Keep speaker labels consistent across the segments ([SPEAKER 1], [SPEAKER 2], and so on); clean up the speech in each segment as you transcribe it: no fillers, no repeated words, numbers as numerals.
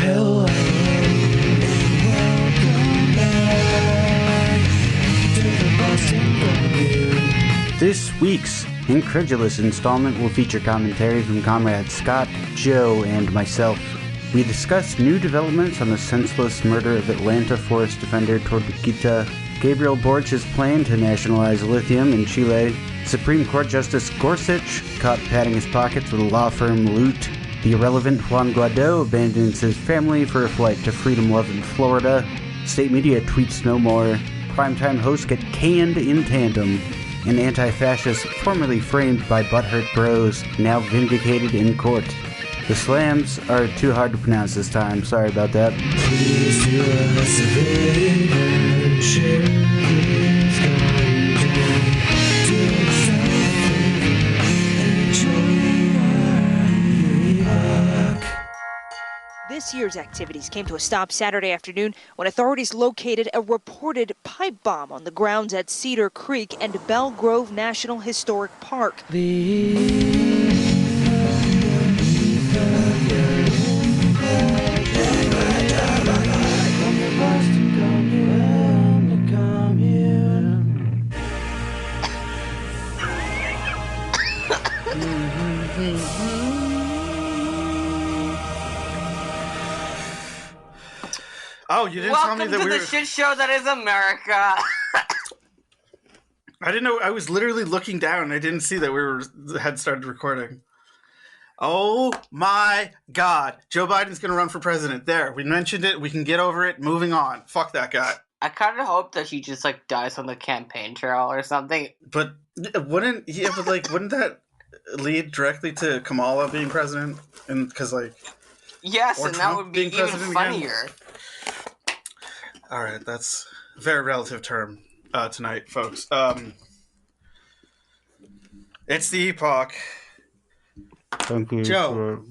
[SPEAKER 1] Hello, and welcome back to the Boston Review. This week's incredulous installment will feature commentary from Comrades Scott, Joe, and myself. We discuss new developments on the senseless murder of Atlanta forest defender Tortuguita, Gabriel Borich's plan to nationalize lithium in Chile, Supreme Court Justice Gorsuch caught padding his pockets with a law firm loot, the irrelevant Juan Guaidó abandons his family for a flight to freedom loving Florida, state media tweets no more, primetime hosts get canned in tandem, and anti-fascists formerly framed by butthurt bros now vindicated in court. The slams are too hard to pronounce this time, sorry about that. Please do us a favor, share this content, do us a favor, enjoy our epoch.
[SPEAKER 2] This year's activities came to a stop Saturday afternoon when authorities located a reported pipe bomb on the grounds at Cedar Creek and Belle Grove National Historic Park.
[SPEAKER 3] Oh, you didn't tell me that we were...
[SPEAKER 4] Welcome to the shit show that is America.
[SPEAKER 3] I didn't know. I was literally looking down. I didn't see that had started recording. Oh my God. Joe Biden's going to run for president. There. We mentioned it. We can get over it. Moving on. Fuck that guy.
[SPEAKER 4] I kind of hope that he just, dies on the campaign trail or something.
[SPEAKER 3] But wouldn't that lead directly to Kamala being president? And because,
[SPEAKER 4] Yes, and
[SPEAKER 3] Trump
[SPEAKER 4] that would be
[SPEAKER 3] being
[SPEAKER 4] even
[SPEAKER 3] president
[SPEAKER 4] funnier.
[SPEAKER 3] Again? All right, that's a very relative term tonight, folks. It's the epoch.
[SPEAKER 1] Thank you.
[SPEAKER 3] Joe.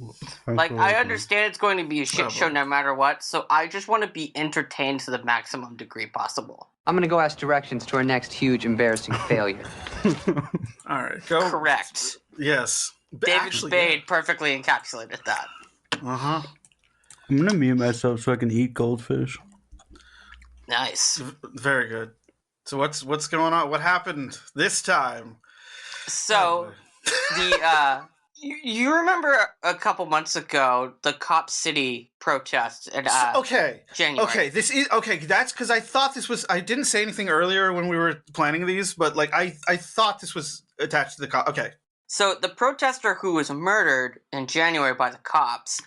[SPEAKER 4] I understand it's going to be a shit show no matter what, so I just want to be entertained to the maximum degree possible.
[SPEAKER 5] I'm going to go ask directions to our next huge, embarrassing failure.
[SPEAKER 3] All right, go.
[SPEAKER 4] Correct.
[SPEAKER 3] Yes.
[SPEAKER 4] David Spade perfectly encapsulated that.
[SPEAKER 3] Uh-huh.
[SPEAKER 1] I'm gonna mute myself so I can eat goldfish.
[SPEAKER 4] Nice.
[SPEAKER 3] Very good. So what's going on? What happened this time?
[SPEAKER 4] So, you remember a couple months ago the Cop City protest in January?
[SPEAKER 3] Okay, that's because I thought this was... I didn't say anything earlier when we were planning these, but I thought this was attached to the cop. Okay.
[SPEAKER 4] So the protester who was murdered in January by the cops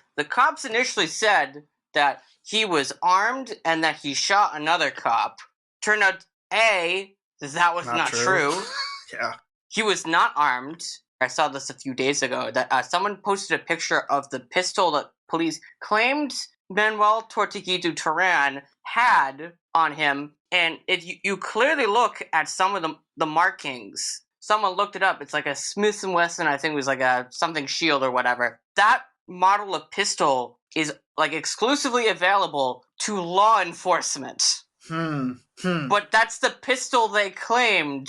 [SPEAKER 4] initially said that he was armed and that he shot another cop. Turned out, that was not true.
[SPEAKER 3] Yeah.
[SPEAKER 4] He was not armed. I saw this a few days ago, that someone posted a picture of the pistol that police claimed Manuel Tortuguita Terán had on him, and if you clearly look at some of the markings, someone looked it up, it's like a Smith & Wesson, I think it was like a something shield or whatever. That model of pistol is exclusively available to law enforcement. But that's the pistol they claimed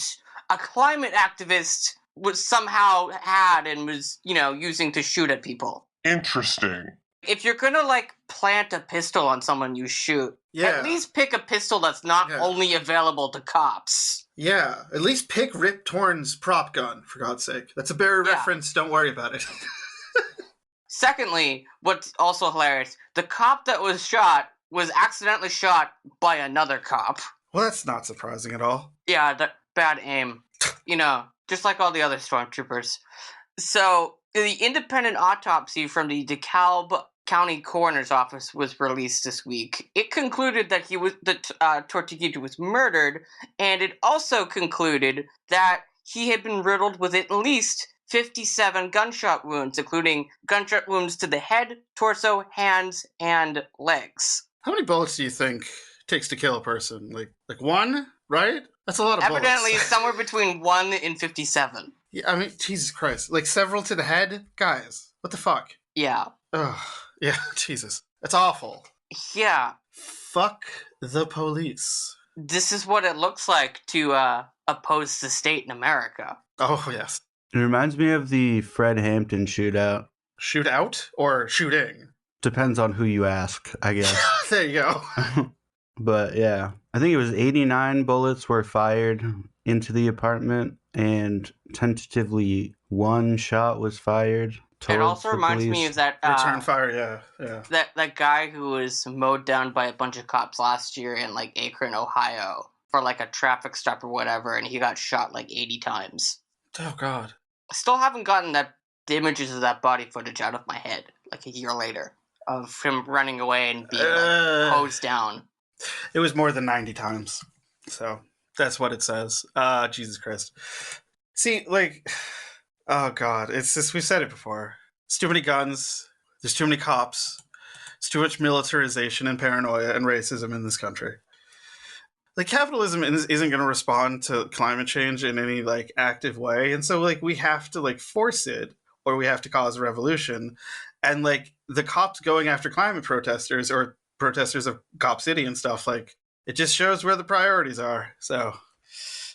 [SPEAKER 4] a climate activist was somehow had and was, using to shoot at people.
[SPEAKER 6] Interesting.
[SPEAKER 4] If you're gonna, plant a pistol on someone you shoot, at least pick a pistol that's not only available to cops.
[SPEAKER 3] Yeah, at least pick Rip Torn's prop gun, for God's sake. That's a Barry reference, don't worry about it.
[SPEAKER 4] Secondly, what's also hilarious, the cop that was shot was accidentally shot by another cop.
[SPEAKER 3] Well, that's not surprising at all.
[SPEAKER 4] Yeah, bad aim. Just like all the other stormtroopers. So, the independent autopsy from the DeKalb County Coroner's Office was released this week. It concluded that Tortuguita was murdered, and it also concluded that he had been riddled with at least 57 gunshot wounds, including gunshot wounds to the head, torso, hands, and legs.
[SPEAKER 3] How many bullets do you think it takes to kill a person? Like one, right? That's a lot of bullets.
[SPEAKER 4] Evidently, somewhere between 1 and 57.
[SPEAKER 3] Yeah, I mean, Jesus Christ. Several to the head? Guys, what the fuck?
[SPEAKER 4] Yeah.
[SPEAKER 3] Ugh. Yeah, Jesus. That's awful.
[SPEAKER 4] Yeah.
[SPEAKER 3] Fuck the police.
[SPEAKER 4] This is what it looks like to oppose the state in America.
[SPEAKER 3] Oh, yes.
[SPEAKER 1] It reminds me of the Fred Hampton shootout.
[SPEAKER 3] Shootout or shooting?
[SPEAKER 1] depends on who you ask, I guess.
[SPEAKER 3] There you go.
[SPEAKER 1] But yeah, I think it was 89 bullets were fired into the apartment, and tentatively 1 shot was fired.
[SPEAKER 4] It also reminds me of that
[SPEAKER 3] Return fire, yeah.
[SPEAKER 4] That guy who was mowed down by a bunch of cops last year in like Akron, Ohio, for like a traffic stop or whatever, and he got shot like 80 times.
[SPEAKER 3] Oh God.
[SPEAKER 4] I still haven't gotten the images of that body footage out of my head, like a year later, of him running away and being like, hosed down.
[SPEAKER 3] It was more than 90 times. So that's what it says. Jesus Christ. See, like, oh God, it's just, we've said it before. It's too many guns. There's too many cops. It's too much militarization and paranoia and racism in this country. Like, capitalism isn't going to respond to climate change in any, like, active way. And so, like, we have to, like, force it, or we have to cause a revolution. And, like, the cops going after climate protesters or protesters of Cop City and stuff, like, it just shows where the priorities are. So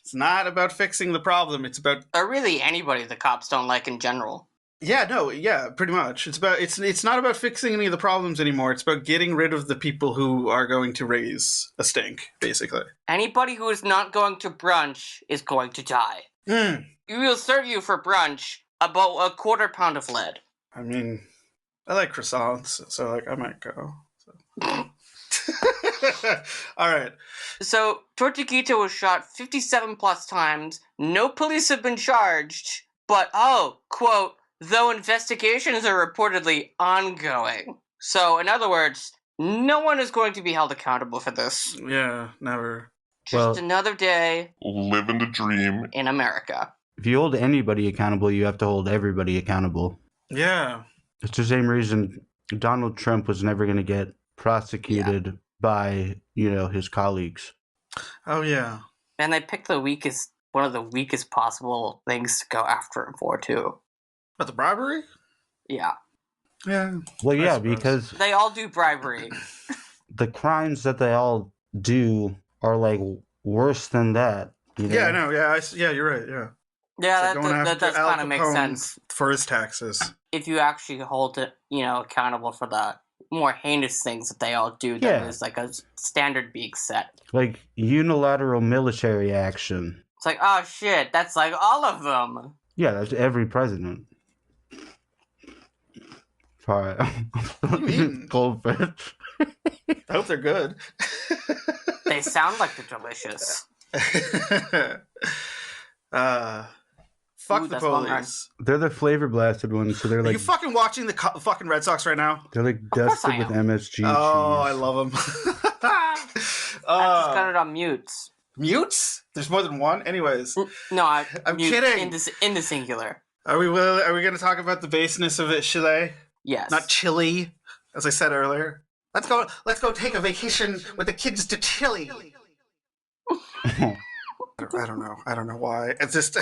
[SPEAKER 3] it's not about fixing the problem. It's about...
[SPEAKER 4] Or really anybody the cops don't like in general.
[SPEAKER 3] Yeah, pretty much. It's not about fixing any of the problems anymore. It's about getting rid of the people who are going to raise a stink, basically.
[SPEAKER 4] Anybody who is not going to brunch is going to die. We will serve you for brunch about a quarter pound of lead.
[SPEAKER 3] I mean, I like croissants, so like I might go. So. All right.
[SPEAKER 4] So Tortuguita was shot 57 plus times. No police have been charged, but quote, though investigations are reportedly ongoing. So, in other words, no one is going to be held accountable for this.
[SPEAKER 3] Yeah, never.
[SPEAKER 4] Just another day.
[SPEAKER 6] Living the dream.
[SPEAKER 4] In America.
[SPEAKER 1] If you hold anybody accountable, you have to hold everybody accountable.
[SPEAKER 3] Yeah.
[SPEAKER 1] It's the same reason Donald Trump was never going to get prosecuted by, his colleagues.
[SPEAKER 3] Oh, yeah.
[SPEAKER 4] And they picked one of the weakest possible things to go after him for, too.
[SPEAKER 3] But the bribery?
[SPEAKER 4] Yeah.
[SPEAKER 3] Yeah.
[SPEAKER 1] Well, yeah, because...
[SPEAKER 4] They all do bribery.
[SPEAKER 1] The crimes that they all do are, like, worse than that.
[SPEAKER 3] Yeah, no, yeah, you're right, yeah.
[SPEAKER 4] Yeah, that does kind of make sense.
[SPEAKER 3] For his taxes.
[SPEAKER 4] If you actually hold it, accountable for the more heinous things that they all do, that is like a standard being set.
[SPEAKER 1] Like, unilateral military action.
[SPEAKER 4] It's like, oh shit, that's like all of them.
[SPEAKER 1] Yeah, that's every president. Sorry. Goldfish.
[SPEAKER 3] I hope they're good.
[SPEAKER 4] They sound like they're delicious.
[SPEAKER 3] Fuck the police.
[SPEAKER 1] They're the flavor blasted ones, so they're like...
[SPEAKER 3] Are you fucking watching the fucking Red Sox right now?
[SPEAKER 1] They're like dusted with MSG cheese.
[SPEAKER 3] Oh, I love them.
[SPEAKER 4] I just got it on mutes.
[SPEAKER 3] Mutes? There's more than one? Anyways.
[SPEAKER 4] No, I'm
[SPEAKER 3] kidding.
[SPEAKER 4] In the singular.
[SPEAKER 3] Are we going to talk about the baseness of it, Chile?
[SPEAKER 4] Yes.
[SPEAKER 3] Not Chile, as I said earlier. Let's go take a vacation with the kids to Chile. I don't know why. It's just...
[SPEAKER 6] Do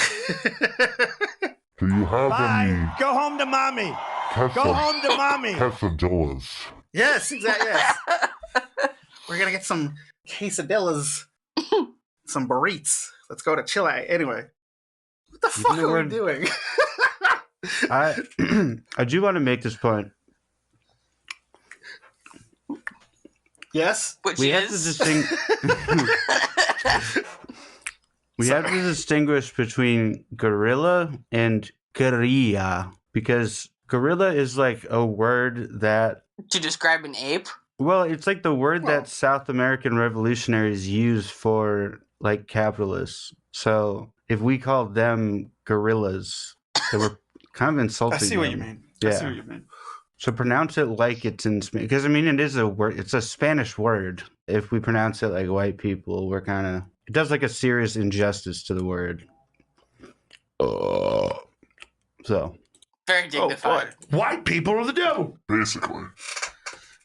[SPEAKER 6] you have any...
[SPEAKER 7] Go home to mommy. Go home to mommy.
[SPEAKER 6] Quesadillas?
[SPEAKER 3] Yes, exactly. Yes. We're going to get some quesadillas. Some burritos. Let's go to Chile. Anyway. What the fuck are we doing?
[SPEAKER 1] I do want to make this point.
[SPEAKER 3] Yes?
[SPEAKER 1] We have to distinguish between gorilla and guerrilla, because gorilla is like a word that...
[SPEAKER 4] To describe an ape?
[SPEAKER 1] Well, it's like the word that South American revolutionaries use for, like, capitalists. So if we called them gorillas, they were kind of insulting them.
[SPEAKER 3] I see what you mean.
[SPEAKER 1] Yeah. So pronounce it like it's in Spanish. Because, I mean, it is a word. It's a Spanish word. If we pronounce it like white people, we're kind of... It does, like, a serious injustice to the word. So.
[SPEAKER 4] Very dignified.
[SPEAKER 7] White people are the devil.
[SPEAKER 6] Basically.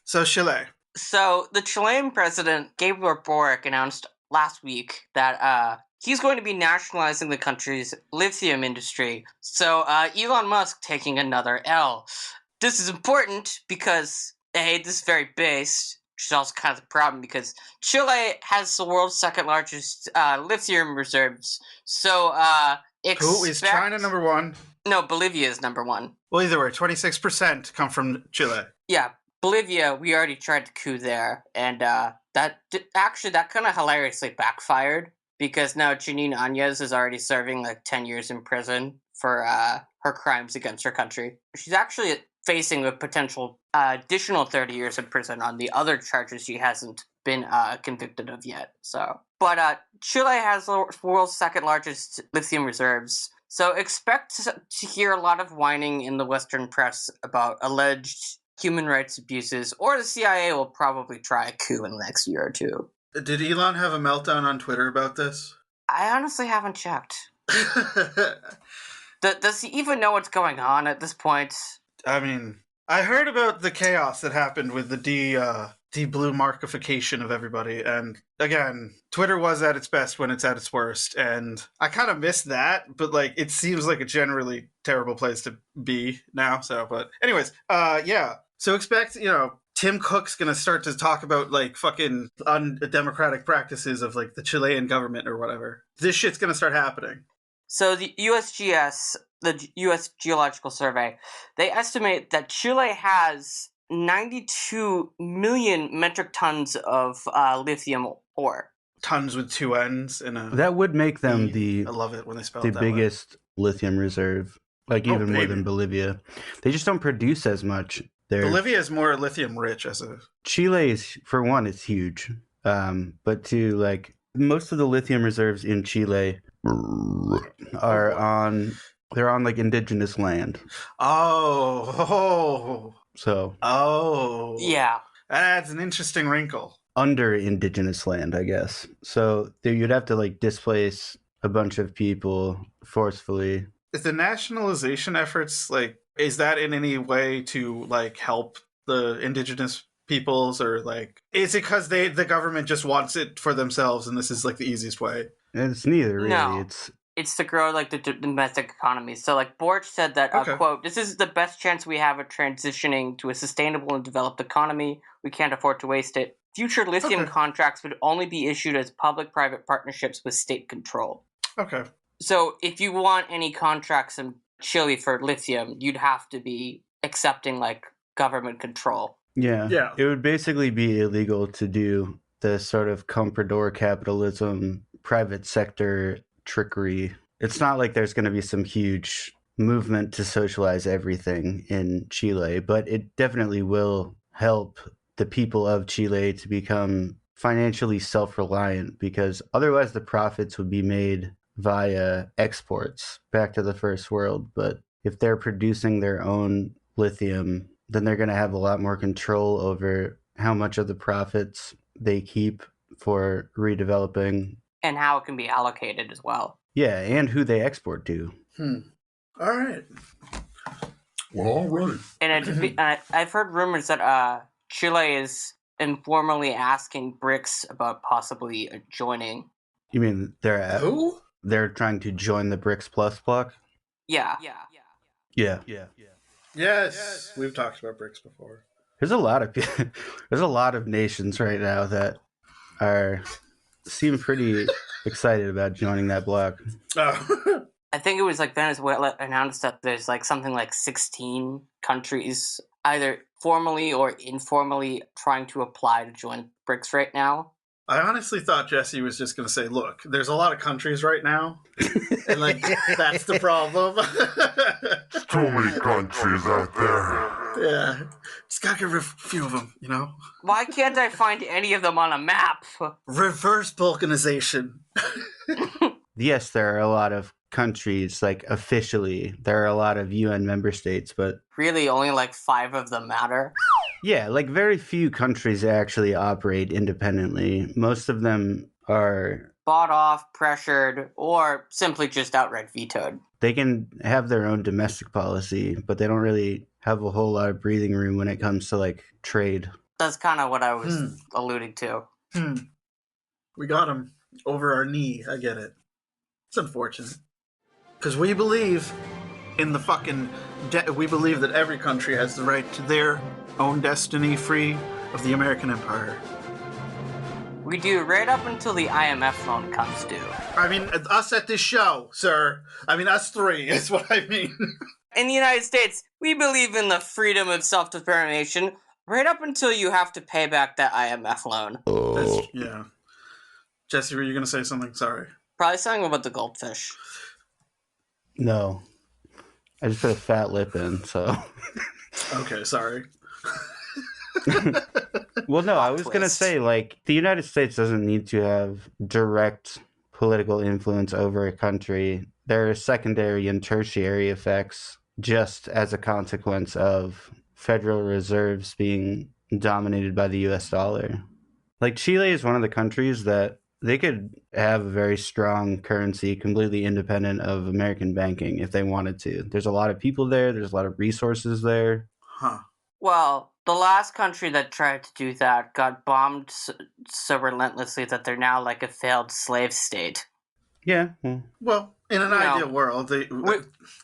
[SPEAKER 3] So, Chile.
[SPEAKER 4] So, the Chilean president, Gabriel Boric, announced last week that he's going to be nationalizing the country's lithium industry. So, Elon Musk taking another L. This is important because, this is very based, which is also kind of the problem because Chile has the world's second largest lithium reserves. So,
[SPEAKER 3] Who is China number one?
[SPEAKER 4] No, Bolivia is number one.
[SPEAKER 3] Well, either way, 26% come from Chile.
[SPEAKER 4] Yeah, Bolivia, we already tried to coup there, and that kind of hilariously backfired, because now Janine Áñez is already serving like 10 years in prison for her crimes against her country. She's actually facing a potential additional 30 years in prison on the other charges she hasn't been convicted of yet. But Chile has the world's second largest lithium reserves, so expect to hear a lot of whining in the Western press about alleged human rights abuses, or the CIA will probably try a coup in the next year or two.
[SPEAKER 3] Did Elon have a meltdown on Twitter about this?
[SPEAKER 4] I honestly haven't checked. Does he even know what's going on at this point?
[SPEAKER 3] I mean, I heard about the chaos that happened with the de-blue markification of everybody, and again, Twitter was at its best when it's at its worst, and I kind of miss that, but like, it seems like a generally terrible place to be now, but anyways, yeah, so expect, Tim Cook's gonna start to talk about like fucking undemocratic practices of like the Chilean government or whatever. This shit's gonna start happening.
[SPEAKER 4] So the USGS, the U.S. Geological Survey, they estimate that Chile has 92 million metric tons of lithium ore.
[SPEAKER 3] Tons with two N's in a...
[SPEAKER 1] That would make them
[SPEAKER 3] I love it when they spell
[SPEAKER 1] the
[SPEAKER 3] it that
[SPEAKER 1] biggest lithium reserve, like even more than Bolivia. They just don't produce as much.
[SPEAKER 3] Bolivia is more lithium rich as a...
[SPEAKER 1] Chile is, for one, it's huge. But two, like, most of the lithium reserves in Chile are on like indigenous land.
[SPEAKER 3] Oh.
[SPEAKER 1] So.
[SPEAKER 3] Oh.
[SPEAKER 4] Yeah.
[SPEAKER 3] That adds an interesting wrinkle.
[SPEAKER 1] Under indigenous land, I guess. So you'd have to like displace a bunch of people forcefully.
[SPEAKER 3] Is the nationalization efforts like, is that in any way to like help the indigenous peoples, or like, is it because the government just wants it for themselves and this is like the easiest way?
[SPEAKER 1] It's neither, really.
[SPEAKER 4] No. It's to grow like the domestic economy. So like Borch said that, quote, "This is the best chance we have of transitioning to a sustainable and developed economy. We can't afford to waste it. Future lithium contracts would only be issued as public-private partnerships with state control."
[SPEAKER 3] Okay.
[SPEAKER 4] So if you want any contracts in Chile for lithium, you'd have to be accepting like government control.
[SPEAKER 1] Yeah. It would basically be illegal to do the sort of comprador capitalism, private sector trickery. It's not like there's going to be some huge movement to socialize everything in Chile, but it definitely will help the people of Chile to become financially self-reliant, because otherwise the profits would be made via exports back to the first world. But if they're producing their own lithium, then they're going to have a lot more control over how much of the profits they keep for redeveloping.
[SPEAKER 4] And how it can be allocated as well.
[SPEAKER 1] Yeah, and who they export to.
[SPEAKER 3] All right.
[SPEAKER 6] Well, all right.
[SPEAKER 4] And I've heard rumors that Chile is informally asking BRICS about possibly joining.
[SPEAKER 1] You mean
[SPEAKER 3] Who?
[SPEAKER 1] They're trying to join the BRICS Plus bloc?
[SPEAKER 4] Yeah.
[SPEAKER 3] Yes. We've talked about BRICS before.
[SPEAKER 1] There's a lot of nations right now that seem pretty excited about joining that bloc.
[SPEAKER 3] Oh.
[SPEAKER 4] I think it was like Venezuela announced that there's like something like 16 countries either formally or informally trying to apply to join BRICS right now.
[SPEAKER 3] I honestly thought Jesse was just going to say, look, there's a lot of countries right now, and like, that's the problem.
[SPEAKER 6] Too many countries out there.
[SPEAKER 3] Yeah. Just gotta get rid of a few of them,
[SPEAKER 4] Why can't I find any of them on a map?
[SPEAKER 3] Reverse balkanization.
[SPEAKER 1] Yes, there are a lot of countries, like officially. There are a lot of UN member states, but...
[SPEAKER 4] Really, only like 5 of them matter?
[SPEAKER 1] Yeah, like very few countries actually operate independently. Most of them are...
[SPEAKER 4] bought off, pressured, or simply just outright vetoed.
[SPEAKER 1] They can have their own domestic policy, but they don't really have a whole lot of breathing room when it comes to, like, trade.
[SPEAKER 4] That's kind of what I was alluding to.
[SPEAKER 3] We got him over our knee. I get it. It's unfortunate. Because we believe in the fucking... we believe that every country has the right to their own destiny free of the American empire.
[SPEAKER 4] We do right up until the IMF loan comes due.
[SPEAKER 3] I mean, us at this show, sir. I mean, us three is what I mean.
[SPEAKER 4] In the United States, we believe in the freedom of self-determination, Right up until you have to pay back that IMF loan.
[SPEAKER 3] Yeah. Jesse, were you going to say something? Sorry.
[SPEAKER 4] Probably something about the goldfish.
[SPEAKER 1] No. I just put a fat lip in, so...
[SPEAKER 3] Okay, sorry.
[SPEAKER 1] Well, no, I was going to say, like, the United States doesn't need to have direct political influence over a country. There are secondary and tertiary effects just as a consequence of Federal Reserves being dominated by the US dollar. Like, Chile is one of the countries that they could have a very strong currency completely independent of American banking if they wanted to. There's a lot of people there. There's a lot of resources there.
[SPEAKER 3] Huh.
[SPEAKER 4] Well, the last country that tried to do that got bombed so relentlessly that they're now like a failed slave state.
[SPEAKER 1] Yeah.
[SPEAKER 3] Well, in an ideal world, they...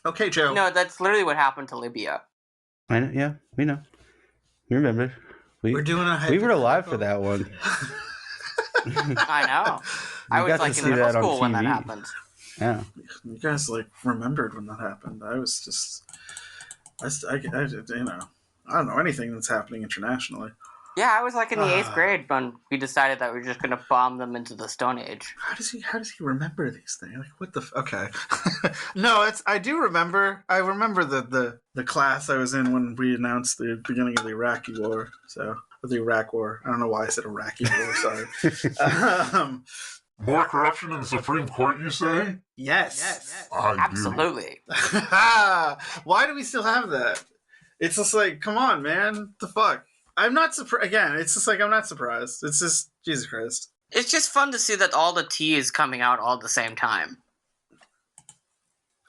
[SPEAKER 3] Okay, Joe.
[SPEAKER 4] No, that's literally what happened to Libya.
[SPEAKER 1] I know, yeah, we know. We remember.
[SPEAKER 3] We're doing a
[SPEAKER 1] We were alive for that one.
[SPEAKER 4] I know. I was like in middle school when that happened.
[SPEAKER 1] Yeah.
[SPEAKER 3] You guys like remembered when that happened. I was just, I don't know anything that's happening internationally.
[SPEAKER 4] Yeah, I was like in the 8th grade when we decided that we were just going to bomb them into the Stone Age.
[SPEAKER 3] How does he remember these things? Like what the? Okay. No, I do remember. I remember the class I was in when we announced the beginning of the Iraqi War. The Iraq War. I don't know why I said Iraqi War. Sorry.
[SPEAKER 6] More corruption in the Supreme Court, you say?
[SPEAKER 3] Yes.
[SPEAKER 4] Absolutely.
[SPEAKER 3] Why do we still have that? It's just like, come on, man. The fuck? I'm not surprised. Again, it's just like, I'm not surprised. It's just, Jesus Christ.
[SPEAKER 4] It's just fun to see that all the tea is coming out all at the same time.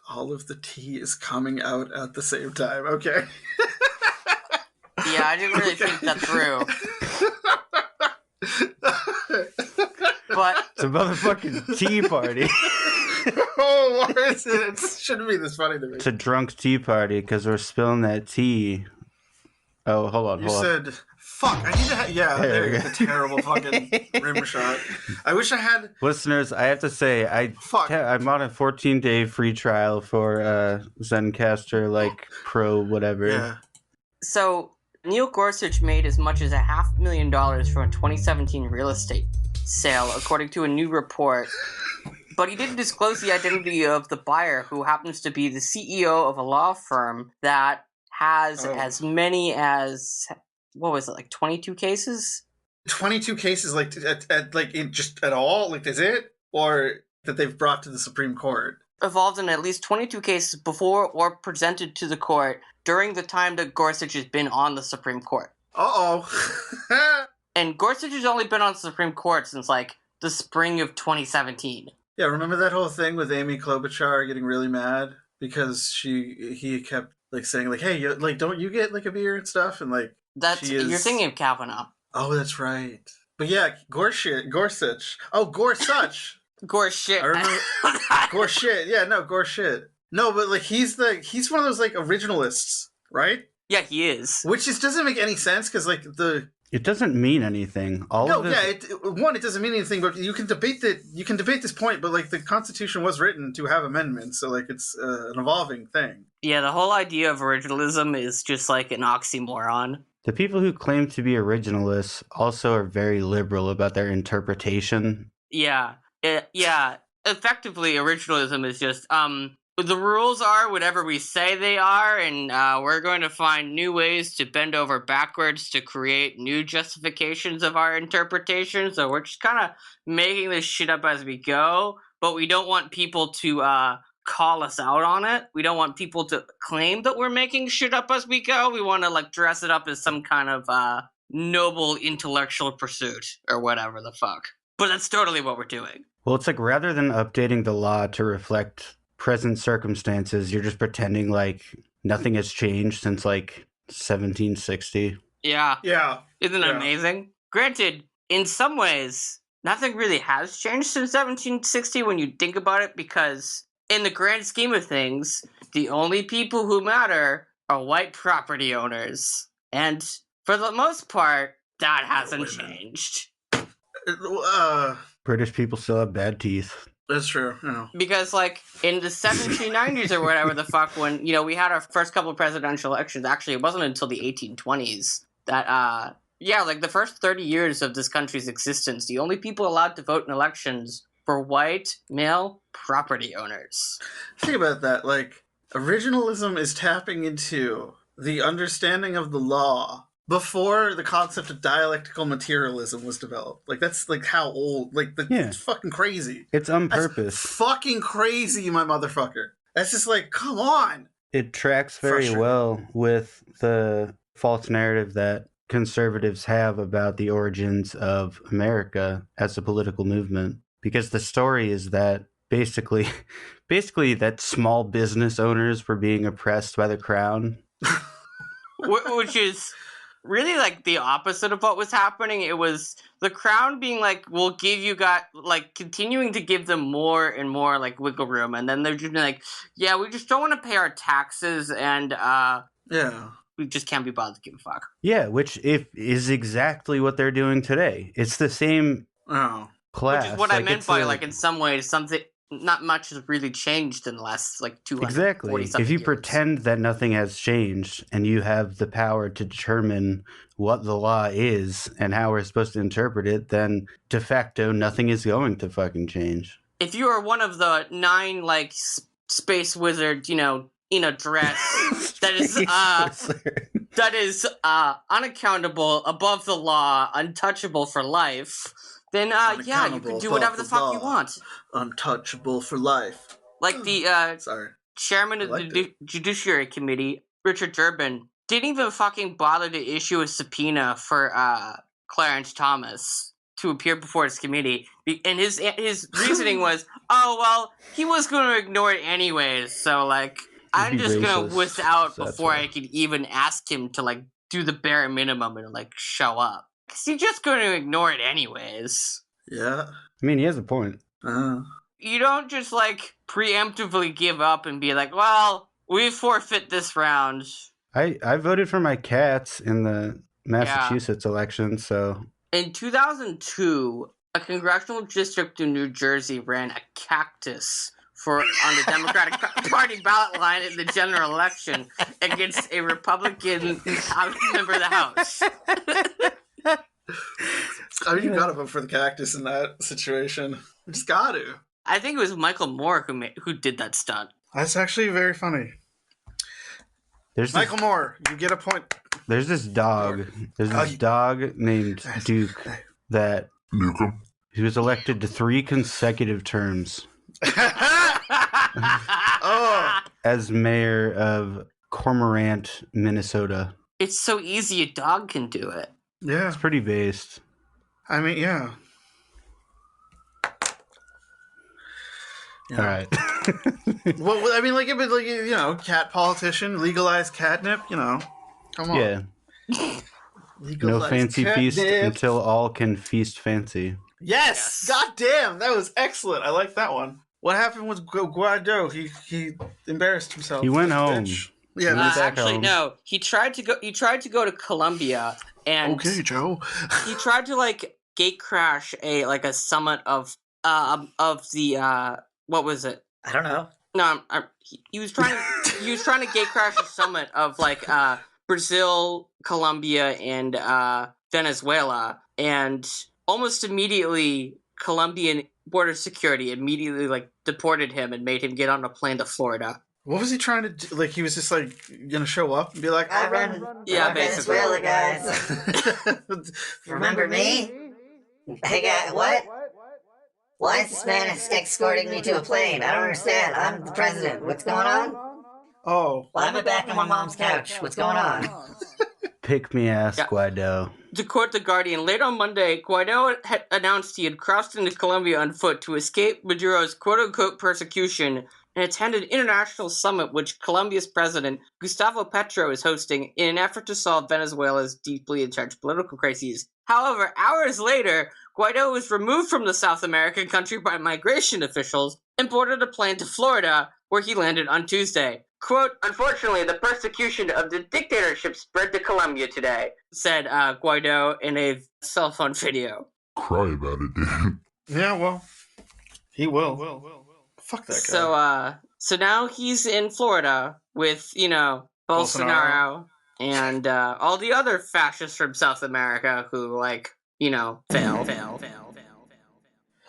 [SPEAKER 3] All of the tea is coming out at the same time. Okay.
[SPEAKER 4] Yeah, I didn't really think that through. But
[SPEAKER 1] it's a motherfucking tea party.
[SPEAKER 3] Oh, what is it? It shouldn't be this funny to me.
[SPEAKER 1] It's a drunk tea party because we're spilling that tea. Oh, hold on.
[SPEAKER 3] You said, fuck, I need to there you go. A terrible fucking rim shot. I wish I had...
[SPEAKER 1] Listeners, I have to say, I'm on a 14-day free trial for Zencastr, Pro whatever.
[SPEAKER 3] Yeah.
[SPEAKER 4] So, Neil Gorsuch made as much as $500,000 from a 2017 real estate sale, according to a new report. But he didn't disclose the identity of the buyer, who happens to be the CEO of a law firm that has as many as, 22 cases?
[SPEAKER 3] 22 cases, at all? Like, is it? Or that they've brought to the Supreme Court?
[SPEAKER 4] Involved in at least 22 cases before or presented to the court during the time that Gorsuch has been on the Supreme Court.
[SPEAKER 3] Uh-oh.
[SPEAKER 4] And Gorsuch has only been on the Supreme Court since, the spring of 2017.
[SPEAKER 3] Yeah, remember that whole thing with Amy Klobuchar getting really mad because he kept saying hey, don't you get a beer and stuff, and
[SPEAKER 4] you're thinking of Kavanaugh.
[SPEAKER 3] Oh, that's right. But yeah, Gorsuch. Oh, Gorsuch.
[SPEAKER 4] Gorshit.
[SPEAKER 3] I remember Gorshit. Yeah, no, Gorshit. No, but he's one of those originalists, right?
[SPEAKER 4] Yeah, he is.
[SPEAKER 3] Which just doesn't make any sense because
[SPEAKER 1] it doesn't mean anything.
[SPEAKER 3] It doesn't mean anything. But you can debate this point. But the Constitution was written to have amendments, so it's an evolving thing.
[SPEAKER 4] Yeah, the whole idea of originalism is just an oxymoron.
[SPEAKER 1] The people who claim to be originalists also are very liberal about their interpretation.
[SPEAKER 4] Yeah. Effectively, originalism is just the rules are whatever we say they are, and we're going to find new ways to bend over backwards to create new justifications of our interpretation. So we're just kind of making this shit up as we go, but we don't want people to call us out on it. We don't want people to claim that we're making shit up as we go. We want to dress it up as some kind of noble intellectual pursuit or whatever the fuck. But that's totally what we're doing.
[SPEAKER 1] Well, it's rather than updating the law to reflect present circumstances, you're just pretending nothing has changed since 1760.
[SPEAKER 4] Yeah.
[SPEAKER 3] Yeah.
[SPEAKER 4] Isn't it amazing? Granted, in some ways, nothing really has changed since 1760 when you think about it, because in the grand scheme of things, the only people who matter are white property owners. And for the most part, that hasn't changed.
[SPEAKER 1] British people still have bad teeth.
[SPEAKER 3] That's true. Yeah.
[SPEAKER 4] Because, in the 1790s or whatever the fuck, when, we had our first couple of presidential elections, actually, it wasn't until the 1820s that, like the first 30 years of this country's existence, the only people allowed to vote in elections were white, male property owners.
[SPEAKER 3] Think about that. Like, originalism is tapping into the understanding of the law before the concept of dialectical materialism was developed. Like, that's like how old, like, it's fucking crazy.
[SPEAKER 1] It's on purpose.
[SPEAKER 3] That's fucking crazy, my motherfucker. That's just like, come on.
[SPEAKER 1] It tracks very well with the false narrative that conservatives have about the origins of America as a political movement. Because the story is that basically that small business owners were being oppressed by the crown.
[SPEAKER 4] Which is really like the opposite of what was happening. It was the crown being like, we'll give you continuing to give them more and more like wiggle room. And then they're just like, yeah, we just don't want to pay our taxes and we just can't be bothered to give a fuck.
[SPEAKER 1] Yeah, which is exactly what they're doing today. It's the same class.
[SPEAKER 4] Which is what I meant by like in some ways something not much has really changed in the last like 200
[SPEAKER 1] exactly. If you pretend that nothing has changed and you have the power to determine what the law is and how we're supposed to interpret it, then de facto nothing is going to fucking change.
[SPEAKER 4] If you are one of the 9 like space wizards, in a dress that is unaccountable, above the law, untouchable for life, then you can do whatever the fuck you want.
[SPEAKER 3] Untouchable for life.
[SPEAKER 4] Like the chairman of the Judiciary Committee, Richard Durbin, didn't even fucking bother to issue a subpoena for Clarence Thomas to appear before his committee. And his reasoning was, oh, well, he was going to ignore it anyways, so, like, I'm just going to without before I can even ask him to, like, do the bare minimum and, like, show up. Because he's just going to ignore it anyways.
[SPEAKER 3] Yeah.
[SPEAKER 1] I mean, he has a point.
[SPEAKER 4] You don't just, like, preemptively give up and be like, well, we forfeit this round.
[SPEAKER 1] I voted for my cats in the Massachusetts election, so...
[SPEAKER 4] In 2002, a congressional district in New Jersey ran a cactus on the Democratic Party ballot line in the general election against a Republican member of the House.
[SPEAKER 3] I mean, you gotta vote for the cactus in that situation. You just got to.
[SPEAKER 4] I think it was Michael Moore who did that stunt.
[SPEAKER 3] That's actually very funny. Michael Moore, you get a point.
[SPEAKER 1] There's this dog. There's this dog named Duke that he was elected to 3 consecutive terms as mayor of Cormorant, Minnesota.
[SPEAKER 4] It's so easy, a dog can do it.
[SPEAKER 3] Yeah.
[SPEAKER 1] It's pretty based.
[SPEAKER 3] I mean, yeah.
[SPEAKER 1] All right.
[SPEAKER 3] Well, I mean, like, cat politician, legalize catnip, come on.
[SPEAKER 1] Yeah. No fancy feast until all can feast fancy.
[SPEAKER 3] Yes! God damn, that was excellent. I like that one. What happened with Guaido? He embarrassed himself.
[SPEAKER 1] He went home.
[SPEAKER 3] Yeah,
[SPEAKER 4] actually, no. He tried to go to Colombia, and
[SPEAKER 3] okay, Joe.
[SPEAKER 4] He tried to like gate crash a summit of the what was it?
[SPEAKER 8] I don't know.
[SPEAKER 4] No, he was trying to gate crash a summit of like Brazil, Colombia, and Venezuela, and almost immediately Colombian border security immediately like deported him and made him get on a plane to Florida.
[SPEAKER 3] What was he trying to do? Like, he was just like gonna show up and be like,
[SPEAKER 8] I run
[SPEAKER 4] basically.
[SPEAKER 8] Venezuela, guys. Remember me? Hey, guy, what? Why is this man escorting me to a plane? I don't understand. I'm the president. What's going on?
[SPEAKER 3] Oh.
[SPEAKER 8] Why am I back on my mom's couch? What's going on?
[SPEAKER 1] Pick me ass, Guaido.
[SPEAKER 4] To quote The Guardian, late on Monday, Guaido had announced he had crossed into Colombia on foot to escape Maduro's quote-unquote persecution and attended an international summit which Colombia's president, Gustavo Petro, is hosting in an effort to solve Venezuela's deeply entrenched political crises. However, hours later, Guaido was removed from the South American country by migration officials and boarded a plane to Florida, where he landed on Tuesday. Quote, unfortunately, the persecution of the dictatorship spread to Colombia today, said Guaido in a cell phone video.
[SPEAKER 6] Cry about it, dude.
[SPEAKER 3] Yeah, well, he will. Fuck that guy.
[SPEAKER 4] So now he's in Florida with, Bolsonaro. and all the other fascists from South America who, like, you know, fail.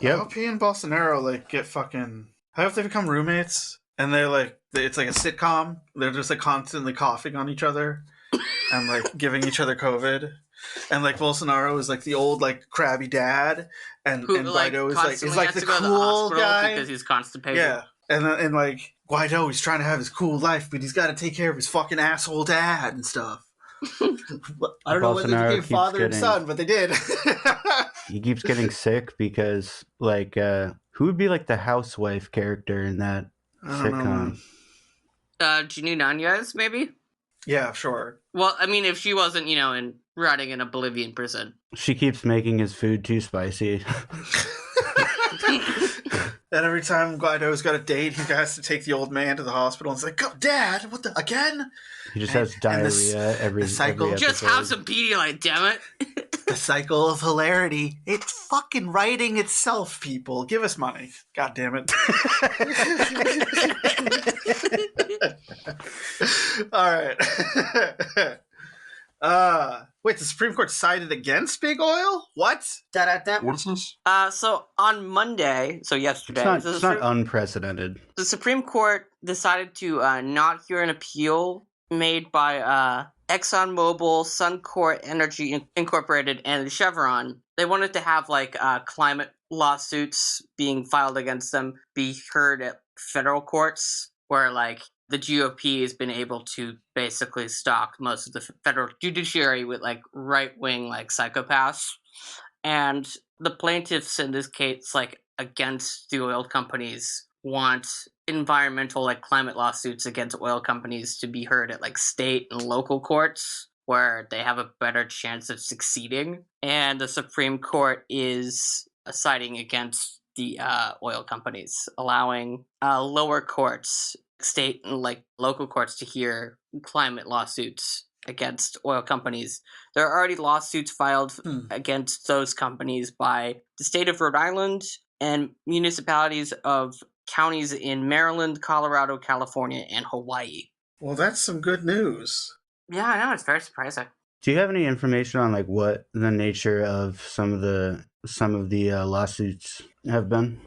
[SPEAKER 3] I hope he and Bolsonaro, like, get fucking... I hope they become roommates, and they're, like, it's like a sitcom. They're just, like, constantly coughing on each other and, like, giving each other COVID. And, like, Bolsonaro is, like, the old, like, crabby dad, and Guaido is like the cool guy.
[SPEAKER 4] Because he's constipated.
[SPEAKER 3] Yeah. And, like, Guaido, he's trying to have his cool life, but he's got to take care of his fucking asshole dad and stuff. I don't know whether they became father and son, but they did.
[SPEAKER 1] He keeps getting sick because, like, who would be, like, the housewife character in that sitcom?
[SPEAKER 4] Janine Áñez, maybe?
[SPEAKER 3] Yeah, sure.
[SPEAKER 4] Well, I mean, if she wasn't, you know, rotting in a Bolivian prison.
[SPEAKER 1] She keeps making his food too spicy.
[SPEAKER 3] And every time Guaido's got a date, he has to take the old man to the hospital. And it's like, Dad, what the, again?
[SPEAKER 1] He just has diarrhea every episode.
[SPEAKER 4] Just have some Pedialyte, damn it.
[SPEAKER 3] The cycle of hilarity. It's fucking writing itself, people. Give us money. God damn it. All right. Wait, the Supreme Court sided against big oil? What?
[SPEAKER 6] What is this?
[SPEAKER 4] So on Monday, so yesterday...
[SPEAKER 1] It's not unprecedented.
[SPEAKER 4] The Supreme Court decided to not hear an appeal made by ExxonMobil, Suncor Energy Incorporated, and Chevron. They wanted to have, like, climate lawsuits being filed against them be heard at federal courts, where, like, the GOP has been able to basically stock most of the federal judiciary with, like, right-wing, like, psychopaths. And the plaintiffs in this case, like, against the oil companies want environmental, like, climate lawsuits against oil companies to be heard at, like, state and local courts where they have a better chance of succeeding. And the Supreme Court is siding against the oil companies, allowing lower courts, state and, like, local courts, to hear climate lawsuits against oil companies. There are already lawsuits filed against those companies by the state of Rhode Island and municipalities of counties in Maryland, Colorado, California, and Hawaii.
[SPEAKER 3] Well, that's some good news.
[SPEAKER 4] Yeah, I know, it's very surprising.
[SPEAKER 1] Do you have any information on, like, what the nature of some of the lawsuits have been?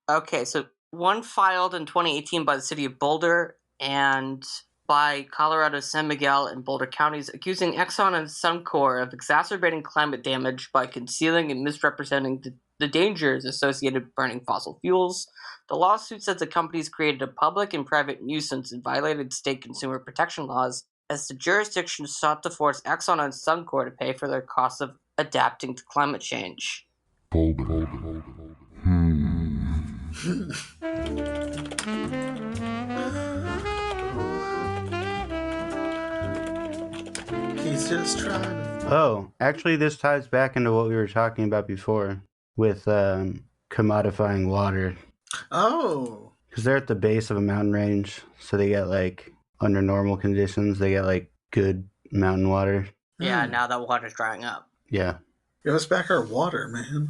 [SPEAKER 4] Okay, so one filed in 2018 by the city of Boulder and by Colorado, San Miguel, and Boulder counties, accusing Exxon and Suncor of exacerbating climate damage by concealing and misrepresenting the dangers associated with burning fossil fuels. The lawsuit says the companies created a public and private nuisance and violated state consumer protection laws, as the jurisdiction sought to force Exxon and Suncor to pay for their costs of adapting to climate change.
[SPEAKER 3] He's just trying to...
[SPEAKER 1] Oh, actually, this ties back into what we were talking about before with commodifying water.
[SPEAKER 3] Oh.
[SPEAKER 1] Because they're at the base of a mountain range, so they get, like, under normal conditions, they get, like, good mountain water.
[SPEAKER 4] Yeah, now that water's drying up.
[SPEAKER 1] Yeah.
[SPEAKER 3] Give us back our water, man.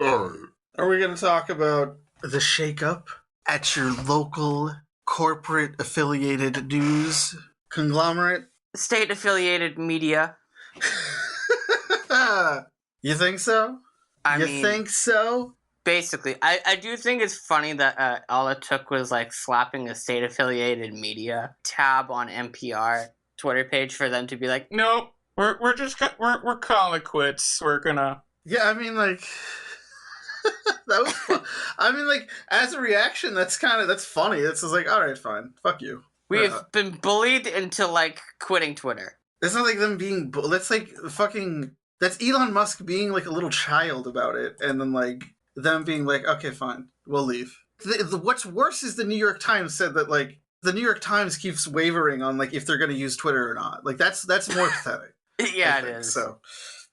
[SPEAKER 6] Alright.
[SPEAKER 3] Are we going to talk about the shakeup at your local corporate affiliated news conglomerate?
[SPEAKER 4] State-affiliated media.
[SPEAKER 3] You think so?
[SPEAKER 4] I
[SPEAKER 3] think so?
[SPEAKER 4] Basically. I do think it's funny that all it took was, like, slapping a state-affiliated media tab on NPR Twitter page for them to be like, nope, we're calling it quits. We're gonna...
[SPEAKER 3] Yeah, I mean, like... that was fun. I mean, like, as a reaction, that's funny. It's just like, alright, fine. Fuck you.
[SPEAKER 4] We've been bullied into, like, quitting Twitter.
[SPEAKER 3] It's not like them being... That's, like, fucking... That's Elon Musk being, like, a little child about it, and then, like, them being like, okay, fine, we'll leave. What's worse is the New York Times said that, like, the New York Times keeps wavering on, like, if they're going to use Twitter or not. Like, that's more pathetic.
[SPEAKER 4] Yeah, it is.
[SPEAKER 3] So...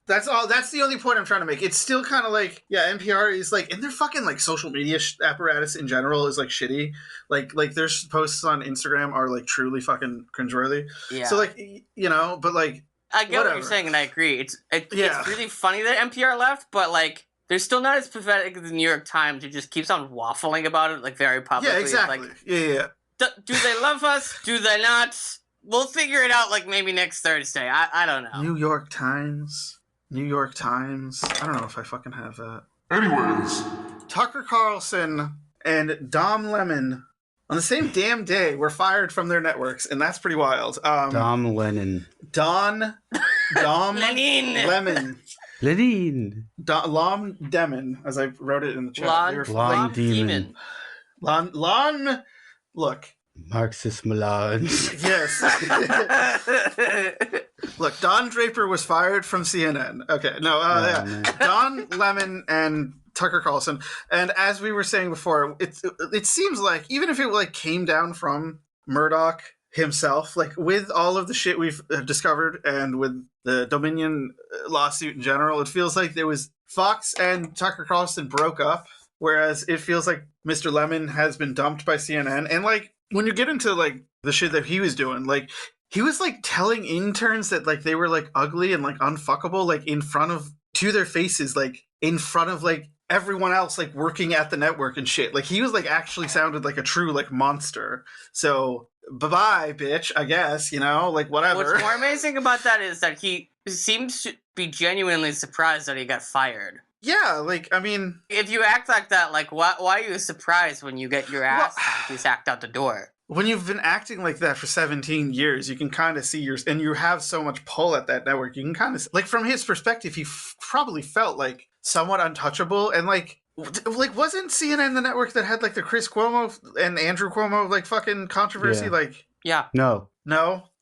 [SPEAKER 3] That's all. That's the only point I'm trying to make. It's still kind of like, yeah, NPR is like, and their fucking like social media apparatus in general is like shitty. Like their posts on Instagram are like truly fucking cringeworthy. Yeah. So like, you know, but like,
[SPEAKER 4] I get what you're saying, and I agree. It's really funny that NPR left, but like, they're still not as pathetic as the New York Times, who just keeps on waffling about it like very publicly.
[SPEAKER 3] Yeah, exactly.
[SPEAKER 4] Like,
[SPEAKER 3] yeah.
[SPEAKER 4] Do they love us? Do they not? We'll figure it out like maybe next Thursday. I don't know.
[SPEAKER 3] New York Times. I don't know if I fucking have that.
[SPEAKER 6] Anyways.
[SPEAKER 3] Tucker Carlson and Dom Lemon on the same damn day were fired from their networks, and that's pretty wild.
[SPEAKER 1] Dom Lennon.
[SPEAKER 3] Dom
[SPEAKER 4] Lenin.
[SPEAKER 3] Lemon.
[SPEAKER 1] Lenin.
[SPEAKER 3] Lom Demon, as I wrote it in the chat.
[SPEAKER 1] Lon Demon.
[SPEAKER 3] Lon. Look.
[SPEAKER 1] Marxist melange.
[SPEAKER 3] Yes. Look, Don Draper was fired from CNN. Okay, no, Don Lemon and Tucker Carlson. And as we were saying before, it seems like even if it like came down from Murdoch himself, like with all of the shit we've discovered and with the Dominion lawsuit in general, it feels like there was Fox and Tucker Carlson broke up, whereas it feels like Mr. Lemon has been dumped by CNN. And like when you get into like the shit that he was doing, like he was like telling interns that like they were like ugly and like unfuckable, like in front of to their faces, like in front of like everyone else like working at the network and shit. Like he was like actually sounded like a true like monster. So bye-bye, bitch, I guess, you know, like whatever.
[SPEAKER 4] What's more amazing about that is that he seems to be genuinely surprised that he got fired.
[SPEAKER 3] Yeah, like, I mean...
[SPEAKER 4] If you act like that, like, why are you surprised when you get your ass hacked out the door?
[SPEAKER 3] When you've been acting like that for 17 years, you can kind of see and you have so much pull at that network, you can kind of... Like, from his perspective, he probably felt, like, somewhat untouchable, and, like, wasn't CNN the network that had, like, the Chris Cuomo and Andrew Cuomo, like, fucking controversy?
[SPEAKER 1] Yeah.
[SPEAKER 3] Like...
[SPEAKER 4] Yeah.
[SPEAKER 3] No?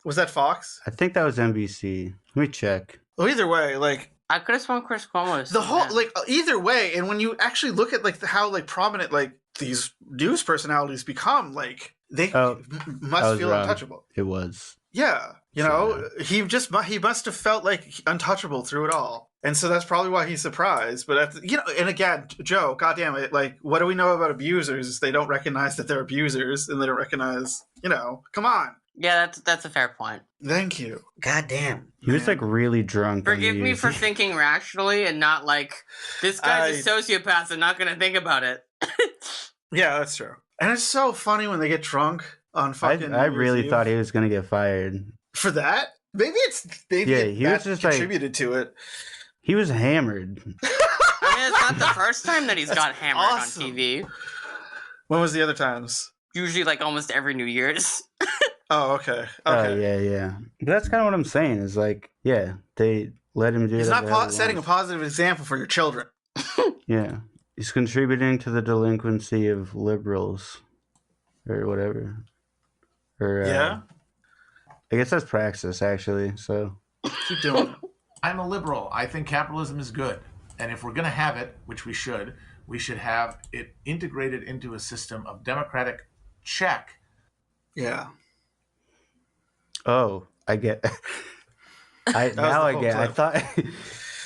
[SPEAKER 3] Was that Fox?
[SPEAKER 1] I think that was NBC. Let me check.
[SPEAKER 3] Well, either way, like...
[SPEAKER 4] I could have sworn Chris Cuomo was
[SPEAKER 3] the whole like either way, and when you actually look at like how like prominent like these news personalities become, like they must feel untouchable.
[SPEAKER 1] It was,
[SPEAKER 3] yeah, you know, he must have felt like untouchable through it all, and so that's probably why he's surprised. But you know, and again, Joe, goddamn it, like what do we know about abusers? They don't recognize that they're abusers, and they don't recognize, you know, come on.
[SPEAKER 4] Yeah, that's a fair point.
[SPEAKER 3] Thank you.
[SPEAKER 8] God damn.
[SPEAKER 1] He was like really drunk.
[SPEAKER 4] Forgive me for thinking rationally and not like, this guy's a sociopath and not going to think about it.
[SPEAKER 3] Yeah, that's true. And it's so funny when they get drunk on fucking
[SPEAKER 1] I really thought he was going to get fired.
[SPEAKER 3] For that? Maybe he was just contributed to it.
[SPEAKER 1] He was hammered.
[SPEAKER 4] I mean, it's not the first time that he's got hammered on TV.
[SPEAKER 3] When was the other times?
[SPEAKER 4] Usually like almost every New Year's.
[SPEAKER 3] Oh, okay.
[SPEAKER 1] Yeah. But that's kind of what I'm saying is like, yeah, they let him do it.
[SPEAKER 3] He's not setting a positive example for your children.
[SPEAKER 1] Yeah. He's contributing to the delinquency of liberals or whatever. Or,
[SPEAKER 3] yeah.
[SPEAKER 1] I guess that's praxis, actually, so.
[SPEAKER 3] Keep doing it.
[SPEAKER 9] I'm a liberal. I think capitalism is good. And if we're going to have it, which we should have it integrated into a system of democratic check.
[SPEAKER 3] Yeah.
[SPEAKER 1] Oh, I get. I get. I thought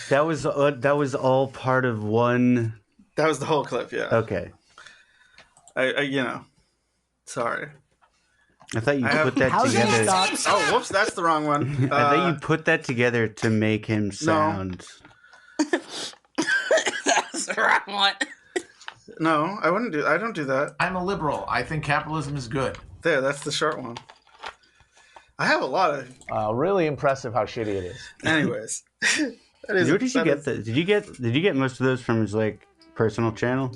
[SPEAKER 1] that was all part of one.
[SPEAKER 3] That was the whole clip. Yeah.
[SPEAKER 1] Okay.
[SPEAKER 3] I you know, sorry.
[SPEAKER 1] I thought you put that together.
[SPEAKER 3] Oh, whoops! That's the wrong one.
[SPEAKER 1] I thought you put that together to make him sound.
[SPEAKER 4] No. That's the wrong one.
[SPEAKER 3] No, I wouldn't do. I don't do that.
[SPEAKER 9] I'm a liberal. I think capitalism is good.
[SPEAKER 3] There, that's the short one. I have a lot of.
[SPEAKER 10] Really impressive how shitty it is.
[SPEAKER 3] Anyways,
[SPEAKER 1] where did you get that? Did you get most of those from his like personal channel?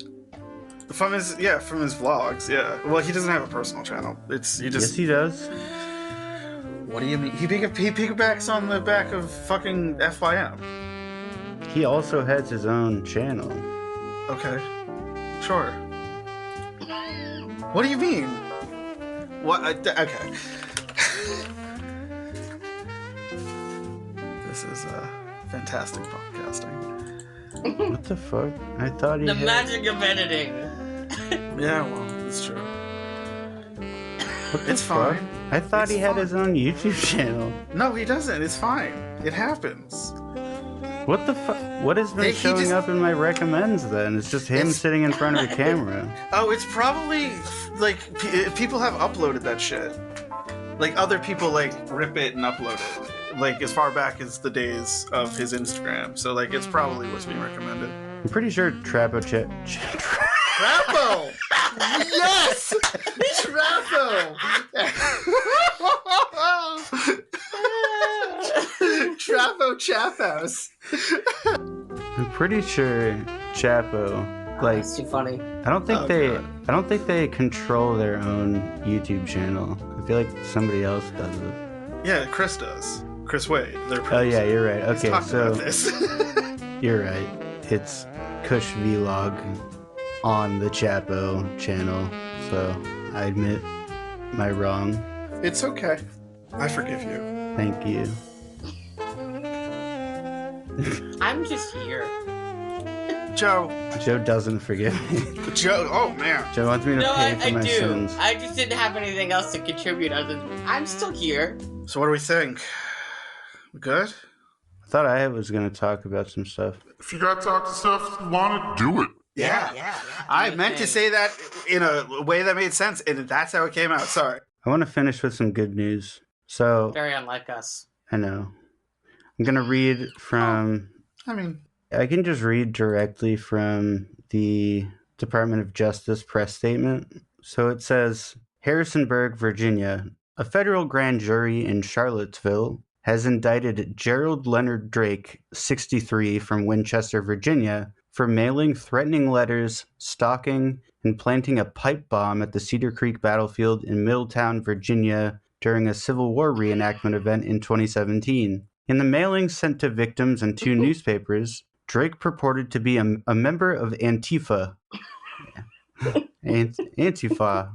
[SPEAKER 3] From his vlogs. Yeah. Well, he doesn't have a personal channel. Yes,
[SPEAKER 1] he does.
[SPEAKER 3] What do you mean? He piggybacks on the back of fucking FYM.
[SPEAKER 1] He also has his own channel.
[SPEAKER 3] Okay. Sure. What do you mean? What? Okay. This is fantastic podcasting.
[SPEAKER 1] What the fuck? I thought he
[SPEAKER 4] The
[SPEAKER 1] had...
[SPEAKER 4] magic of editing.
[SPEAKER 3] Yeah, well, it's true.
[SPEAKER 1] It's fine. I thought he had his own YouTube channel.
[SPEAKER 3] No, he doesn't. It's fine. It happens.
[SPEAKER 1] What the fuck? What has been showing up in my recommends then? It's just him sitting in front of a camera.
[SPEAKER 3] Oh, it's probably like people have uploaded that shit. Like other people like rip it and upload it. Like as far back as the days of his Instagram. So like it's probably what's being recommended.
[SPEAKER 1] I'm pretty sure Trapo
[SPEAKER 3] Trapo! Yes! Trapo! Trapo Chap House.
[SPEAKER 1] I'm pretty sure Chapo, like,
[SPEAKER 4] That's too funny.
[SPEAKER 1] I don't think they control their own YouTube channel. I feel like somebody else does it.
[SPEAKER 3] Yeah, Chris does. Chris Wade.
[SPEAKER 1] Oh yeah, you're right.
[SPEAKER 3] He's
[SPEAKER 1] Okay,
[SPEAKER 3] talking
[SPEAKER 1] so
[SPEAKER 3] about this.
[SPEAKER 1] you're right. It's CushVlog on the Chapo channel. So I admit my wrong.
[SPEAKER 3] It's okay. I forgive you.
[SPEAKER 1] Thank you.
[SPEAKER 4] I'm just here.
[SPEAKER 3] Joe.
[SPEAKER 1] Joe doesn't forgive me.
[SPEAKER 3] Joe. Oh man.
[SPEAKER 1] Joe wants me to pay for
[SPEAKER 4] I
[SPEAKER 1] my
[SPEAKER 4] do.
[SPEAKER 1] sins.
[SPEAKER 4] I just didn't have anything else to contribute other than I'm still here.
[SPEAKER 3] So what do we think? We good?
[SPEAKER 1] I thought I was going to talk about some stuff.
[SPEAKER 6] If you got to talk to stuff, you want to do it.
[SPEAKER 3] Yeah. I meant to say that in a way that made sense, and that's how it came out. Sorry.
[SPEAKER 1] I want to finish with some good news. So
[SPEAKER 4] Very unlike us.
[SPEAKER 1] I know. I'm going to read from... I can just read directly from the Department of Justice press statement. So it says, Harrisonburg, Virginia, a federal grand jury in Charlottesville has indicted Gerald Leonard Drake, 63, from Winchester, Virginia, for mailing threatening letters, stalking, and planting a pipe bomb at the Cedar Creek battlefield in Middletown, Virginia, during a Civil War reenactment event in 2017. In the mailing sent to victims and 2 newspapers, Drake purported to be a member of Antifa. Antifa.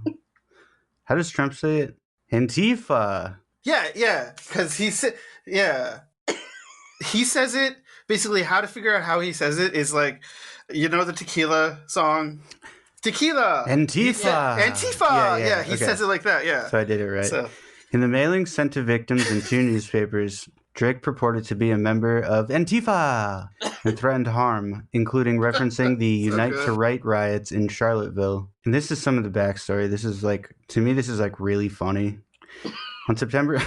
[SPEAKER 1] How does Trump say it? Antifa.
[SPEAKER 3] Yeah, because he said, he says it, basically how to figure out how he says it is like, you know the tequila song? Tequila!
[SPEAKER 1] Antifa!
[SPEAKER 3] Antifa! Yeah, he
[SPEAKER 1] okay.
[SPEAKER 3] says it like that, yeah.
[SPEAKER 1] So I did it right.
[SPEAKER 3] So.
[SPEAKER 1] In the mailing sent to victims in 2 newspapers, Drake purported to be a member of Antifa and threatened harm, including referencing the Unite to Right riots in Charlottesville. And this is some of the backstory. This is like, to me, this is like really funny. On September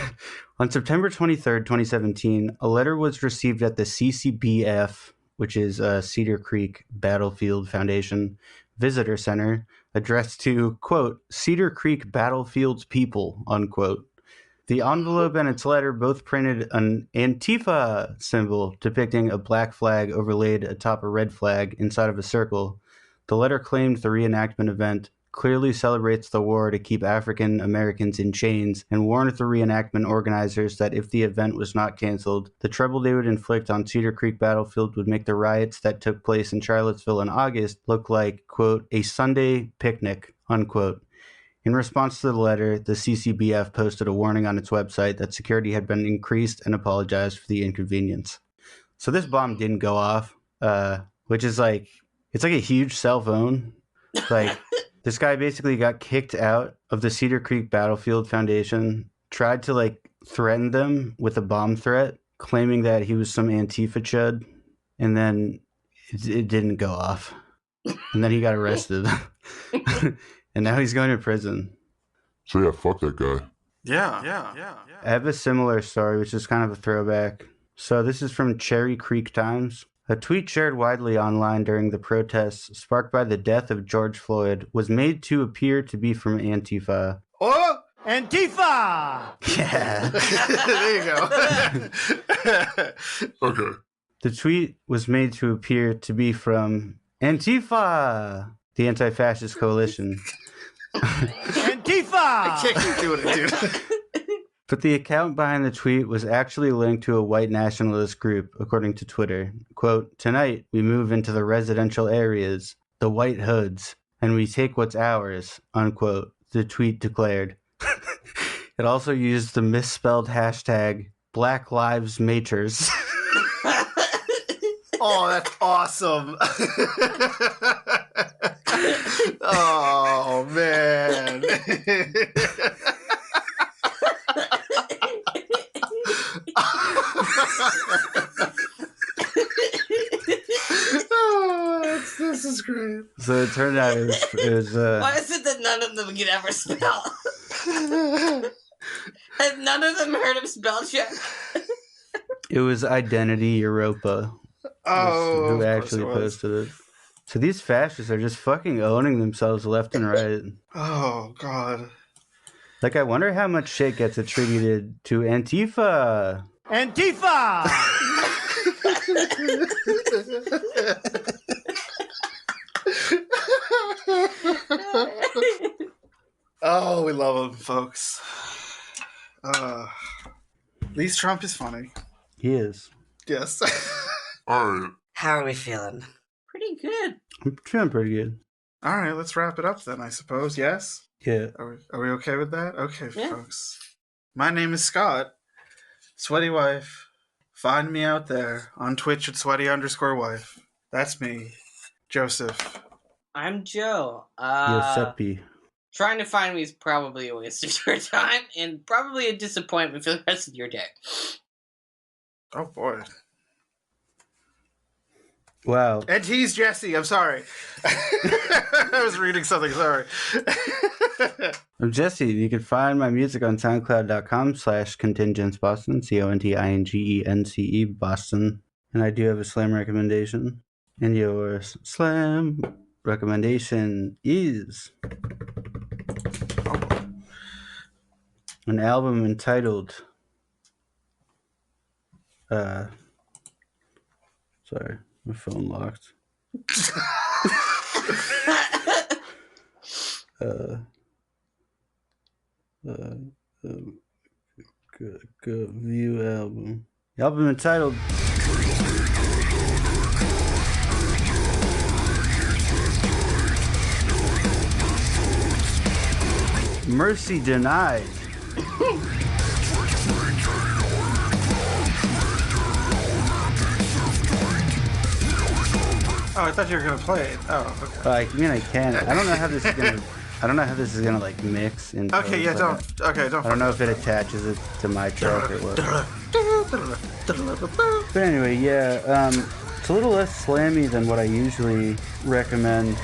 [SPEAKER 1] 23rd, 2017, a letter was received at the CCBF, which is Cedar Creek Battlefield Foundation Visitor Center, addressed to, quote, Cedar Creek Battlefield's people, unquote. The envelope and its letter both printed an Antifa symbol depicting a black flag overlaid atop a red flag inside of a circle. The letter claimed the reenactment event clearly celebrates the war to keep African Americans in chains and warned the reenactment organizers that if the event was not canceled, the trouble they would inflict on Cedar Creek battlefield would make the riots that took place in Charlottesville in August look like, quote, a Sunday picnic, unquote. In response to the letter, the CCBF posted a warning on its website that security had been increased and apologized for the inconvenience. So this bomb didn't go off, which is like, it's like a huge cell phone. Like, this guy basically got kicked out of the Cedar Creek Battlefield Foundation, tried to like threaten them with a bomb threat, claiming that he was some Antifa chud, and then it didn't go off. And then he got arrested. And now he's going to prison.
[SPEAKER 6] So yeah, fuck that guy.
[SPEAKER 3] Yeah.
[SPEAKER 1] I have a similar story, which is kind of a throwback. So this is from Cherry Creek Times. A tweet shared widely online during the protests sparked by the death of George Floyd was made to appear to be from Antifa.
[SPEAKER 3] Oh!
[SPEAKER 7] Antifa!
[SPEAKER 1] Yeah.
[SPEAKER 3] There you go.
[SPEAKER 6] Okay.
[SPEAKER 1] The tweet was made to appear to be from Antifa, the anti-fascist coalition.
[SPEAKER 7] Antifa!
[SPEAKER 3] I can't keep doing it, dude.
[SPEAKER 1] But the account behind the tweet was actually linked to a white nationalist group, according to Twitter. Quote, tonight we move into the residential areas, the white hoods, and we take what's ours, unquote, the tweet declared. It also used the misspelled hashtag Black Lives Maters.
[SPEAKER 3] Oh, that's awesome. Oh, man. Oh, this is great.
[SPEAKER 1] So it turned out it was
[SPEAKER 4] Why is it that none of them can ever spell? Have none of them heard of spell check?
[SPEAKER 1] It was Identity Europa.
[SPEAKER 3] Oh,
[SPEAKER 1] Who actually posted it. So these fascists are just fucking owning themselves left and right.
[SPEAKER 3] Oh, God.
[SPEAKER 1] Like, I wonder how much shit gets attributed to Antifa.
[SPEAKER 7] Antifa!
[SPEAKER 3] Oh, we love him, folks. At least Trump is funny.
[SPEAKER 1] He is.
[SPEAKER 3] Yes.
[SPEAKER 6] Alright.
[SPEAKER 8] How are we feeling?
[SPEAKER 4] Pretty good.
[SPEAKER 1] I'm feeling pretty good.
[SPEAKER 3] All right, let's wrap it up then, I suppose. Yes?
[SPEAKER 1] Yeah.
[SPEAKER 3] Are we okay with that? Okay,
[SPEAKER 4] Yeah.
[SPEAKER 3] folks. My name is Scott. Sweaty Wife. Find me out there on Twitch at sweaty_wife. That's me. Joseph.
[SPEAKER 4] I'm Joe.
[SPEAKER 1] Giuseppe.
[SPEAKER 4] Trying to find me is probably a waste of your time and probably a disappointment for the rest of your day.
[SPEAKER 3] Oh, boy.
[SPEAKER 1] Wow.
[SPEAKER 3] And he's Jesse. I'm sorry. I was reading something. Sorry.
[SPEAKER 1] I'm Jesse. You can find my music on soundcloud.com/contingenceboston, CONTINGENCE Boston. And I do have a slam recommendation. And your slam recommendation is an album entitled sorry, my phone locked. Good view album. The album entitled Mercy Denied.
[SPEAKER 3] Oh, I thought you were gonna play it. Oh, okay.
[SPEAKER 1] I mean, I can. I don't know how this is gonna. I don't know how this is gonna like mix. Into
[SPEAKER 3] Okay, yeah, don't. Okay, don't.
[SPEAKER 1] I don't know if it attaches it to my track or what. But anyway, yeah, it's a little less slammy than what I usually recommend.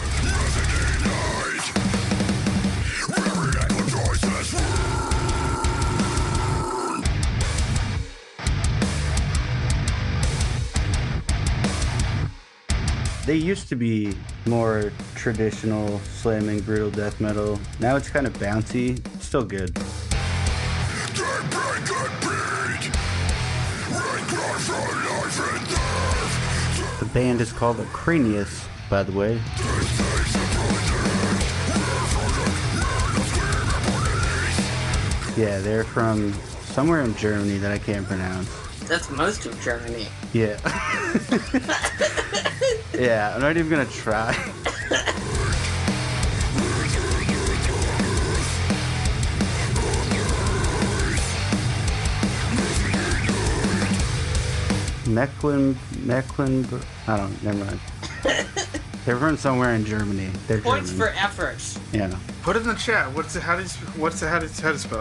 [SPEAKER 1] They used to be more traditional slamming brutal death metal. Now it's kind of bouncy. It's still good. The band is called Acranius, by the way. Yeah, they're from somewhere in Germany that I can't pronounce.
[SPEAKER 4] That's most of Germany.
[SPEAKER 1] Yeah. Yeah, I'm not even gonna try. Mecklenburg. I don't. Never mind. They're from somewhere in Germany. They're
[SPEAKER 4] Points
[SPEAKER 1] German.
[SPEAKER 4] for effort.
[SPEAKER 1] Yeah.
[SPEAKER 3] Put it in the chat. How do you spell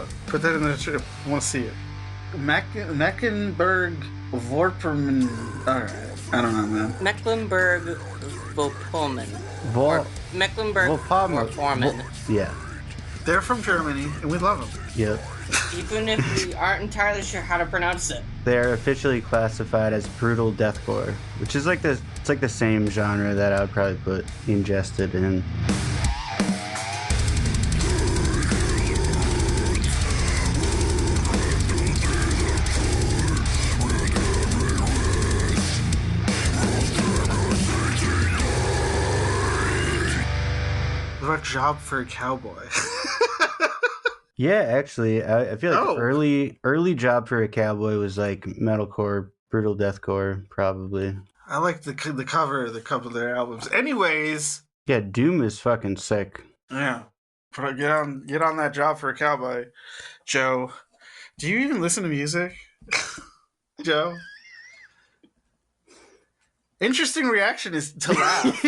[SPEAKER 3] it? Put that in the chat. I want to see it. Mecklenburg-Vorpommern. All right. I don't know, man.
[SPEAKER 4] Mecklenburg-Vorpommern.
[SPEAKER 1] Vorpommern.
[SPEAKER 4] Mecklenburg-Vorpommern.
[SPEAKER 1] Yeah.
[SPEAKER 3] They're from Germany, and we love them.
[SPEAKER 1] Yep.
[SPEAKER 4] Even if we aren't entirely sure how to pronounce it.
[SPEAKER 1] They're officially classified as brutal deathcore, which is like the same genre that I would probably put Ingested in.
[SPEAKER 3] What about Job for a Cowboy?
[SPEAKER 1] Yeah, actually, I feel like early Job for a Cowboy was like metalcore, brutal deathcore, probably.
[SPEAKER 3] I like the cover of the couple of their albums. Anyways.
[SPEAKER 1] Yeah, Doom is fucking sick.
[SPEAKER 3] Yeah. Get on that Job for a Cowboy, Joe. Do you even listen to music, Joe? Interesting reaction is to laugh.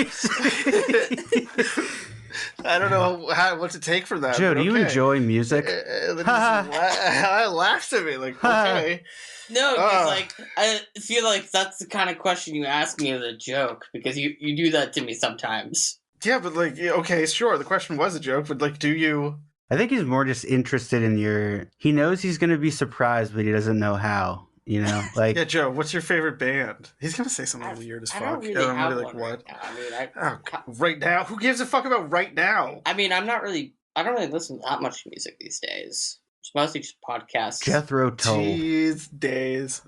[SPEAKER 3] I don't know what to take from that.
[SPEAKER 1] Joe, do you enjoy music?
[SPEAKER 3] I laughed at me like, okay.
[SPEAKER 4] No, because I feel like that's the kind of question you ask me as a joke, because you do that to me sometimes.
[SPEAKER 3] Yeah, but like, okay, sure, the question was a joke, but like, do you...
[SPEAKER 1] I think he's more just interested in he knows he's going to be surprised, but he doesn't know how. You know, like
[SPEAKER 3] Yeah, Joe, what's your favorite band? He's gonna say something weird as fuck.
[SPEAKER 4] I don't really have
[SPEAKER 3] like,
[SPEAKER 4] one
[SPEAKER 3] what?
[SPEAKER 4] right now. I mean,
[SPEAKER 3] Right now? Who gives a fuck about right now?
[SPEAKER 4] I mean, I don't really listen to that much music these days. It's mostly just podcasts.
[SPEAKER 1] Jethro Tull.
[SPEAKER 3] These days,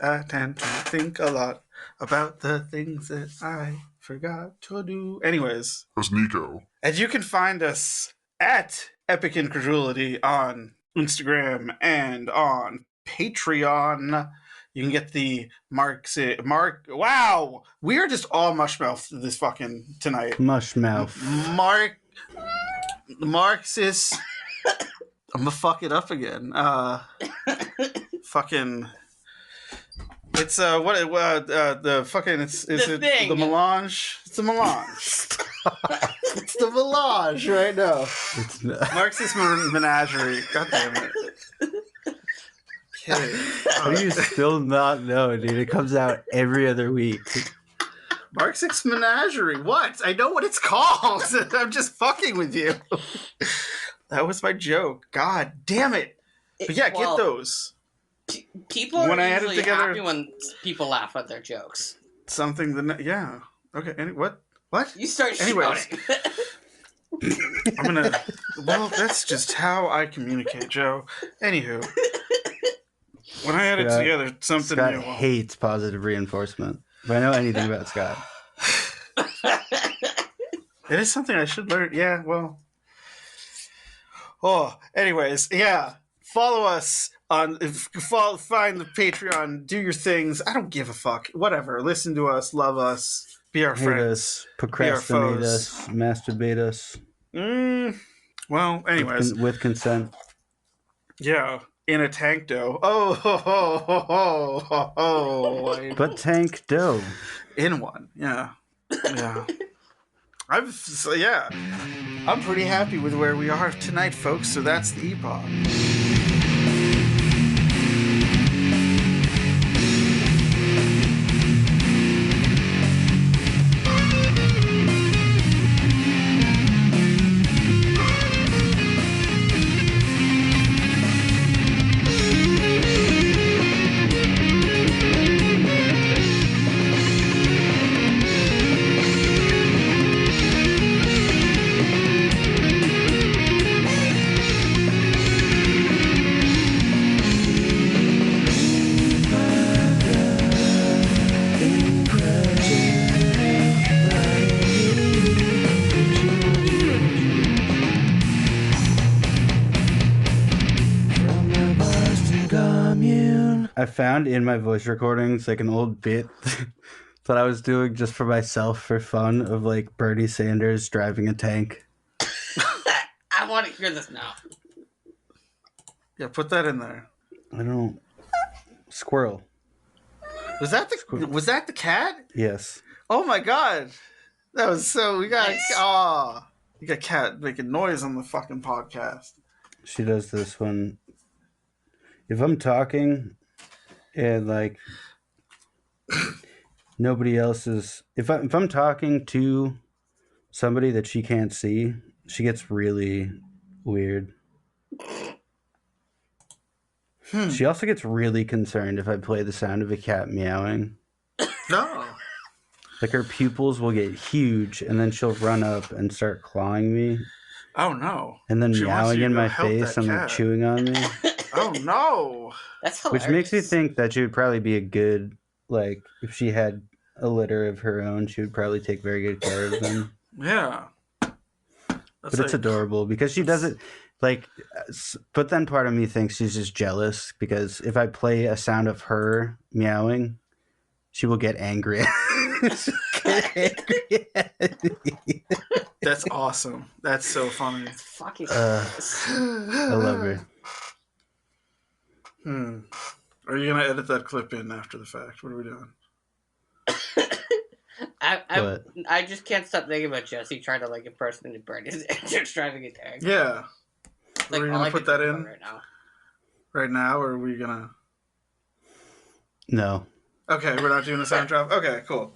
[SPEAKER 3] I tend to think a lot about the things that I forgot to do. Anyways.
[SPEAKER 6] That's Nico.
[SPEAKER 3] And you can find us at Epic Incredulity on Instagram and on Patreon. You can get the wow! We are just all mushmouth this fucking tonight.
[SPEAKER 1] Mushmouth.
[SPEAKER 3] Marxist. I'm gonna fuck it up again. Fucking. It's the fucking it's the melange. It's the melange. It's the melange right now.
[SPEAKER 1] It's not.
[SPEAKER 3] Marxist menagerie. God damn it. Okay.
[SPEAKER 1] How do you still not know, dude? It comes out every other week.
[SPEAKER 3] Marxist menagerie. What? I know what it's called. I'm just fucking with you. That was my joke. God damn it. But yeah, get those.
[SPEAKER 4] People are usually happy when people laugh at their jokes.
[SPEAKER 3] Yeah. Okay. What?
[SPEAKER 4] You start
[SPEAKER 3] Anyways.
[SPEAKER 4] shouting.
[SPEAKER 3] I'm gonna. Well, that's just how I communicate, Joe. Anywho, when I edit together something
[SPEAKER 1] Scott
[SPEAKER 3] new,
[SPEAKER 1] hates positive reinforcement. If I know anything about Scott,
[SPEAKER 3] it is something I should learn. Yeah. Well. Oh. Anyways, yeah. Follow us on. Find the Patreon. Do your things. I don't give a fuck. Whatever. Listen to us. Love us. Be our friends.
[SPEAKER 1] Us, procrastinate us, masturbate us.
[SPEAKER 3] Well, anyways.
[SPEAKER 1] With consent.
[SPEAKER 3] Yeah, in a tank dough. Oh.
[SPEAKER 1] But tank dough.
[SPEAKER 3] In one, yeah. I'm pretty happy with where we are tonight, folks. So that's the epoch. I found in my voice recordings like an old bit that I was doing just for myself for fun of like Bernie Sanders driving a tank.
[SPEAKER 4] I want to hear this now.
[SPEAKER 3] Yeah, put that in there.
[SPEAKER 1] I don't. Squirrel.
[SPEAKER 3] Was that the cat?
[SPEAKER 1] Yes.
[SPEAKER 3] Oh my god. That was so we got
[SPEAKER 4] Nice.
[SPEAKER 3] You got cat making noise on the fucking podcast.
[SPEAKER 1] She does this one. If I'm talking and like nobody else is, if I'm talking to somebody that she can't see, she gets really weird. She also gets really concerned if I play the sound of a cat meowing.
[SPEAKER 3] No.
[SPEAKER 1] Like her pupils will get huge and then she'll run up and start clawing me.
[SPEAKER 3] Oh no.
[SPEAKER 1] And then
[SPEAKER 3] She wants
[SPEAKER 1] meowing
[SPEAKER 3] you
[SPEAKER 1] in
[SPEAKER 3] to
[SPEAKER 1] my
[SPEAKER 3] help
[SPEAKER 1] face
[SPEAKER 3] that
[SPEAKER 1] and like
[SPEAKER 3] cat.
[SPEAKER 1] chewing on me.
[SPEAKER 3] Oh no.
[SPEAKER 4] That's hilarious.
[SPEAKER 1] Which makes me think that she would probably be a good, like, if she had a litter of her own, she would probably take very good care of them.
[SPEAKER 3] Yeah.
[SPEAKER 1] But it's adorable because she doesn't, like, but then part of me thinks she's just jealous because if I play a sound of her meowing, she will get angry.
[SPEAKER 3] That's awesome. That's so funny.
[SPEAKER 4] That's fucking
[SPEAKER 1] I love her.
[SPEAKER 3] Are you gonna edit that clip in after the fact? What are we doing?
[SPEAKER 4] I just can't stop thinking about Jesse trying to like impersonate Bernie Sanders driving a tank.
[SPEAKER 3] Yeah.
[SPEAKER 4] Like,
[SPEAKER 3] are we
[SPEAKER 4] all I
[SPEAKER 3] gonna put
[SPEAKER 4] can
[SPEAKER 3] that
[SPEAKER 4] think
[SPEAKER 3] in
[SPEAKER 4] about right now.
[SPEAKER 3] right now, or are we gonna?
[SPEAKER 1] No.
[SPEAKER 3] Okay, we're not doing a sound drop. Okay, cool.